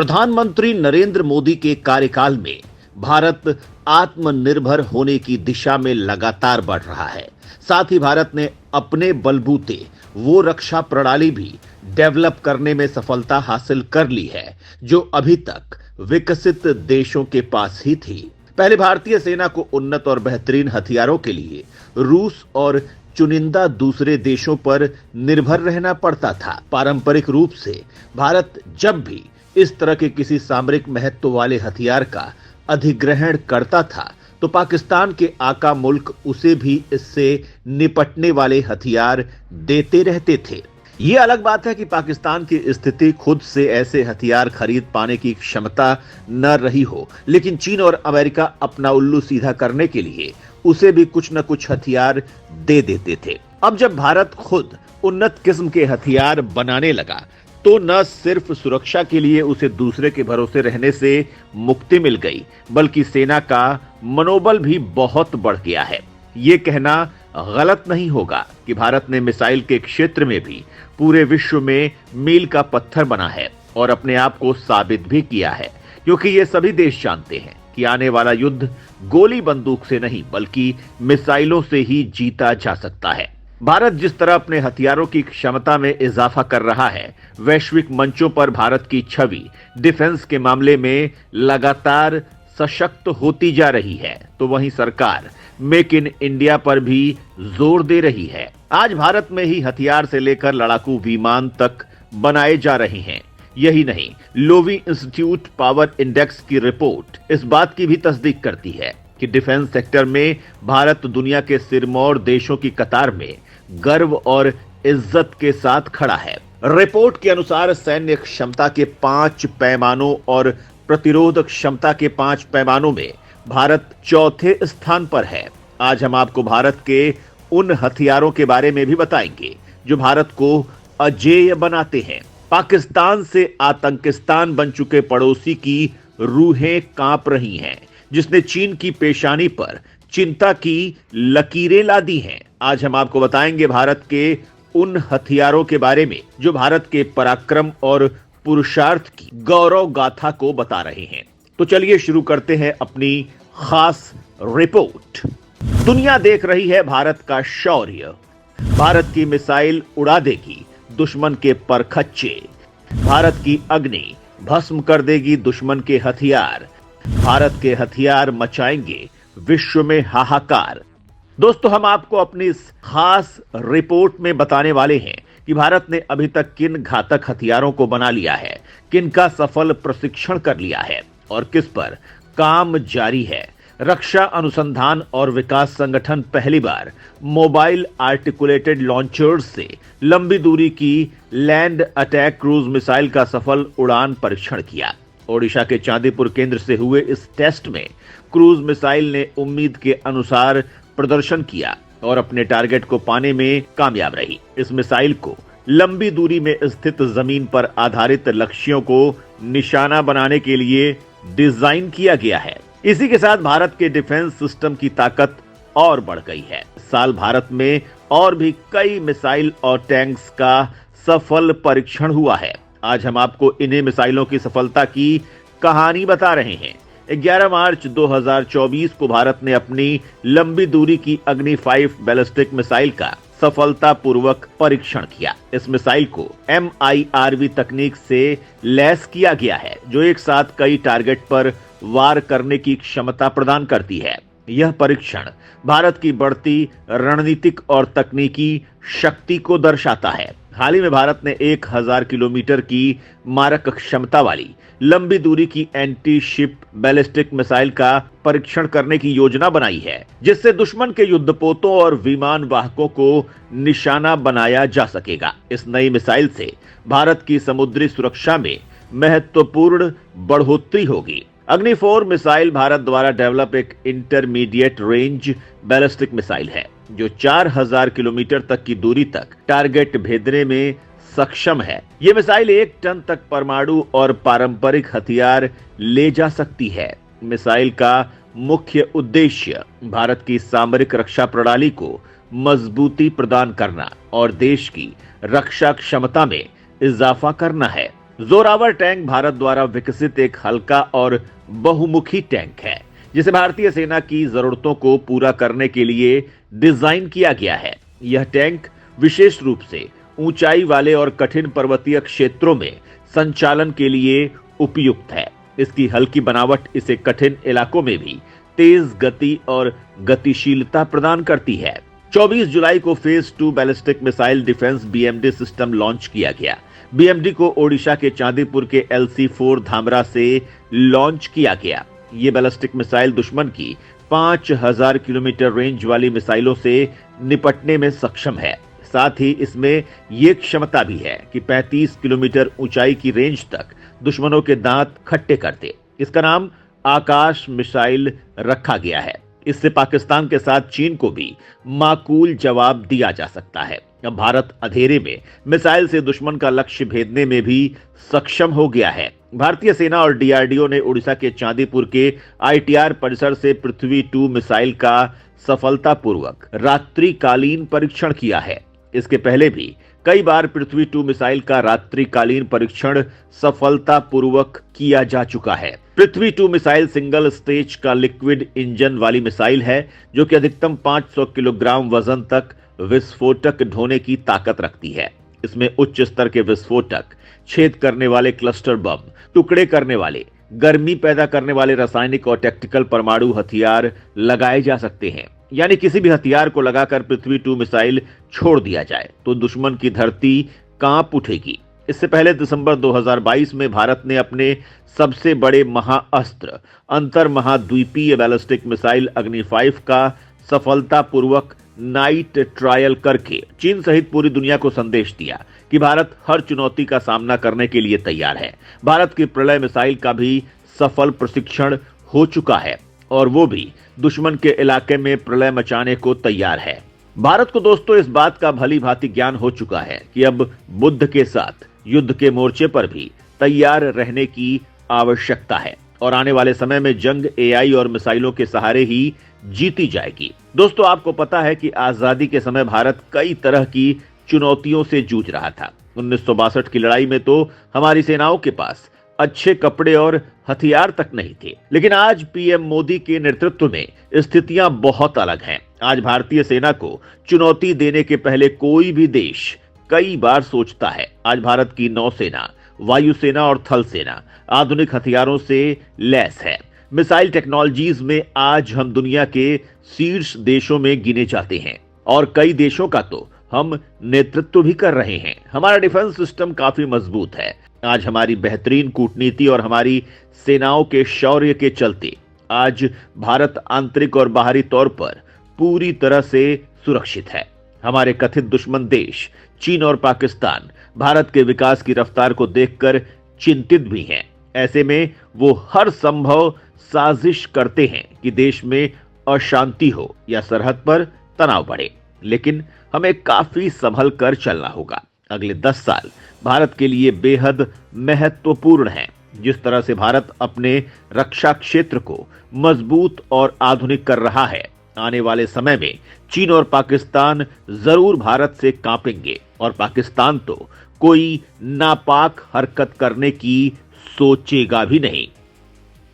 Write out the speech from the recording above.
प्रधानमंत्री नरेंद्र मोदी के कार्यकाल में भारत आत्मनिर्भर होने की दिशा में लगातार बढ़ रहा है। साथ ही भारत ने अपने बलबूते वो रक्षा प्रणाली भी डेवलप करने में सफलता हासिल कर ली है जो अभी तक विकसित देशों के पास ही थी। पहले भारतीय सेना को उन्नत और बेहतरीन हथियारों के लिए रूस और चुनिंदा दूसरे देशों पर निर्भर रहना पड़ता था। पारंपरिक रूप से भारत जब भी इस तरह के किसी सामरिक महत्व वाले हथियार का अधिग्रहण करता था तो पाकिस्तान के आका मुल्क उसे भी इससे निपटने वाले हथियार देते रहते थे। ये अलग बात है कि पाकिस्तान की स्थिति खुद से ऐसे हथियार खरीद पाने की क्षमता न रही हो, लेकिन चीन और अमेरिका अपना उल्लू सीधा करने के लिए उसे भी कुछ न कुछ हथियार दे देते थे। अब जब भारत खुद उन्नत किस्म के हथियार बनाने लगा तो न सिर्फ सुरक्षा के लिए उसे दूसरे के भरोसे रहने से मुक्ति मिल गई, बल्कि सेना का मनोबल भी बहुत बढ़ गया है। ये कहना गलत नहीं होगा कि भारत ने मिसाइल के क्षेत्र में भी पूरे विश्व में मील का पत्थर बना है और अपने आप को साबित भी किया है, क्योंकि ये सभी देश जानते हैं कि आने वाला युद्ध गोली बंदूक से नहीं बल्कि मिसाइलों से ही जीता जा सकता है। भारत जिस तरह अपने हथियारों की क्षमता में इजाफा कर रहा है, वैश्विक मंचों पर भारत की छवि डिफेंस के मामले में लगातार सशक्त होती जा रही है, तो वहीं सरकार मेक इन इंडिया पर भी जोर दे रही है। आज भारत में ही हथियार से लेकर लड़ाकू विमान तक बनाए जा रहे हैं। यही नहीं, लोवी इंस्टीट्यूट पावर इंडेक्स की रिपोर्ट इस बात की भी तस्दीक करती है कि डिफेंस सेक्टर में भारत दुनिया के सिरमौर देशों की कतार में गर्व और इज्जत के साथ खड़ा है। रिपोर्ट के अनुसार सैन्य क्षमता के 5 पैमानों और प्रतिरोध क्षमता के 5 पैमानों में भारत चौथे स्थान पर है। आज हम आपको भारत के उन हथियारों के बारे में भी बताएंगे जो भारत को अजेय बनाते हैं। पाकिस्तान से आतंकिस्तान बन चुके पड़ोसी की रूहें कांप रही हैं, जिसने चीन की पेशानी पर चिंता की लकीरें ला दी हैं। आज हम आपको बताएंगे भारत के उन हथियारों के बारे में जो भारत के पराक्रम और पुरुषार्थ की गौरव गाथा को बता रहे हैं। तो चलिए शुरू करते हैं अपनी खास रिपोर्ट। दुनिया देख रही है भारत का शौर्य। भारत की मिसाइल उड़ा देगी दुश्मन के परखच्चे। भारत की अग्नि भस्म कर देगी दुश्मन के हथियार। भारत के हथियार मचाएंगे विश्व में हाहाकार। दोस्तों, हम आपको अपनी इस खास रिपोर्ट में बताने वाले हैं कि भारत ने अभी तक किन घातक हथियारों को बना लिया है, किन का सफल प्रशिक्षण कर लिया है और किस पर काम जारी है। रक्षा अनुसंधान और विकास संगठन पहली बार मोबाइल आर्टिकुलेटेड लॉन्चर्स से लंबी दूरी की लैंड अटैक क्रूज मिसाइल का सफल उड़ान परीक्षण किया। ओडिशा के चांदीपुर केंद्र से हुए इस टेस्ट में क्रूज मिसाइल ने उम्मीद के अनुसार प्रदर्शन किया और अपने टारगेट को पाने में कामयाब रही। इस मिसाइल को लंबी दूरी में स्थित जमीन पर आधारित लक्ष्यों को निशाना बनाने के लिए डिजाइन किया गया है। इसी के साथ भारत के डिफेंस सिस्टम की ताकत और बढ़ गई है। इस साल भारत में और भी कई मिसाइल और टैंक्स का सफल परीक्षण हुआ है। आज हम आपको इन्हीं मिसाइलों की सफलता की कहानी बता रहे हैं। 11 मार्च 2024 को भारत ने अपनी लंबी दूरी की अग्नि 5 बैलिस्टिक मिसाइल का सफलतापूर्वक परीक्षण किया। इस मिसाइल को MIRV तकनीक से लैस किया गया है, जो एक साथ कई टारगेट पर वार करने की क्षमता प्रदान करती है। यह परीक्षण भारत की बढ़ती रणनीतिक और तकनीकी शक्ति को दर्शाता है। हाल ही में भारत ने 1000 किलोमीटर की मारक क्षमता वाली लंबी दूरी की एंटी शिप बैलिस्टिक मिसाइल का परीक्षण करने की योजना बनाई है, जिससे दुश्मन के युद्धपोतों और विमान वाहकों को निशाना बनाया जा सकेगा। इस नई मिसाइल से भारत की समुद्री सुरक्षा में महत्वपूर्ण बढ़ोतरी होगी। अग्नि 4 मिसाइल भारत द्वारा डेवलप एक इंटरमीडिएट रेंज बैलिस्टिक मिसाइल है, जो 4000 किलोमीटर तक की दूरी तक टारगेट भेदने में सक्षम है। ये मिसाइल 1 टन तक परमाणु और पारंपरिक हथियार ले जा सकती है। मिसाइल का मुख्य उद्देश्य भारत की सामरिक रक्षा प्रणाली को मजबूती प्रदान करना और देश की रक्षा क्षमता में इजाफा करना है। जोरावर टैंक भारत द्वारा विकसित एक हल्का और बहुमुखी टैंक है जिसे भारतीय सेना की जरूरतों को पूरा करने के लिए डिजाइन किया गया है। यह टैंक विशेष रूप से ऊंचाई वाले और कठिन पर्वतीय क्षेत्रों में संचालन के लिए उपयुक्त है। इसकी हल्की बनावट इसे कठिन इलाकों में भी तेज गति और गतिशीलता प्रदान करती है। 24 जुलाई को phase 2 ballistic missile defence BMD system launch किया गया। बीएमडी को ओडिशा के चांदीपुर के LC-4 धामरा से लॉन्च किया गया। ये बैलिस्टिक मिसाइल दुश्मन की 5000 किलोमीटर रेंज वाली मिसाइलों से निपटने में सक्षम है। साथ ही इसमें यह क्षमता भी है कि 35 किलोमीटर ऊंचाई की रेंज तक दुश्मनों के दांत खट्टे कर दे। इसका नाम आकाश मिसाइल रखा गया है। इससे पाकिस्तान के साथ चीन को भी माकूल जवाब दिया जा सकता है। अब भारत अंधेरे में मिसाइल से दुश्मन का लक्ष्य भेदने में भी सक्षम हो गया है। भारतीय सेना और डीआरडीओ ने ओडिशा के चांदीपुर के ITR परिसर से पृथ्वी 2 मिसाइल का सफलतापूर्वक रात्रिकालीन परीक्षण किया है। इसके पहले भी कई बार पृथ्वी 2 मिसाइल का रात्रिकालीन परीक्षण सफलतापूर्वक किया जा चुका है। पृथ्वी 2 मिसाइल सिंगल स्टेज का लिक्विड इंजन वाली मिसाइल है जो कि अधिकतम 500 किलोग्राम वजन तक विस्फोटक ढोने की ताकत रखती है। इसमें उच्च स्तर के विस्फोटक, छेद करने वाले क्लस्टर बम, टुकड़े करने वाले, गर्मी पैदा करने वाले रासायनिक और टैक्टिकल परमाणु हथियार लगाए जा सकते हैं। यानी किसी भी हथियार को लगाकर पृथ्वी 2 मिसाइल छोड़ दिया जाए तो दुश्मन की धरती कांप उठेगी। इससे पहले दिसंबर 2022 में भारत ने अपने सबसे बड़े महाअस्त्र अंतर महाद्वीपीय बैलिस्टिक मिसाइल अग्नि 5 का सफलतापूर्वक नाइट ट्रायल करके चीन सहित पूरी दुनिया को संदेश दिया कि भारत हर चुनौती का सामना करने के लिए तैयार है। भारत की प्रलय मिसाइल का भी सफल प्रशिक्षण हो चुका है और वो भी दुश्मन के इलाके में प्रलय मचाने को तैयार है। भारत को दोस्तों इस बात का भली भांति ज्ञान हो चुका है कि अब बुद्ध के साथ युद्ध के मोर्चे पर भी तैयार रहने की आवश्यकता है और आने वाले समय में जंग AI और मिसाइलों के सहारे ही जीती जाएगी। दोस्तों आपको पता है कि आजादी के समय भारत कई तरह की चुनौतियों से जूझ रहा था। 1962 की लड़ाई में तो हमारी सेनाओं के पास अच्छे कपड़े और हथियार तक नहीं थे, लेकिन आज पीएम मोदी के नेतृत्व में स्थितियां बहुत अलग हैं। आज भारतीय सेना को चुनौती देने के पहले कोई भी देश कई बार सोचता है। आज भारत की नौसेना, वायुसेना और थल सेना आधुनिक हथियारों से लैस है। मिसाइल टेक्नोलॉजीज में आज हम दुनिया के शीर्ष देशों में गिने जाते हैं और कई देशों का तो हम नेतृत्व भी कर रहे हैं। हमारा डिफेंस सिस्टम काफी मजबूत है। आज हमारी बेहतरीन कूटनीति और हमारी सेनाओं के शौर्य के चलते आज भारत आंतरिक और बाहरी तौर पर पूरी तरह से सुरक्षित है। हमारे कथित दुश्मन देश चीन और पाकिस्तान भारत के विकास की रफ्तार को देखकर चिंतित भी हैं। ऐसे में वो हर संभव साजिश करते हैं कि देश में अशांति हो या सरहद पर तनाव बढ़े, लेकिन हमें काफी संभल कर चलना होगा। अगले 10 साल भारत के लिए बेहद महत्वपूर्ण हैं। जिस तरह से भारत अपने रक्षा क्षेत्र को मजबूत और आधुनिक कर रहा है, आने वाले समय में चीन और पाकिस्तान जरूर भारत से कांपेंगे और पाकिस्तान तो कोई नापाक हरकत करने की सोचेगा भी नहीं।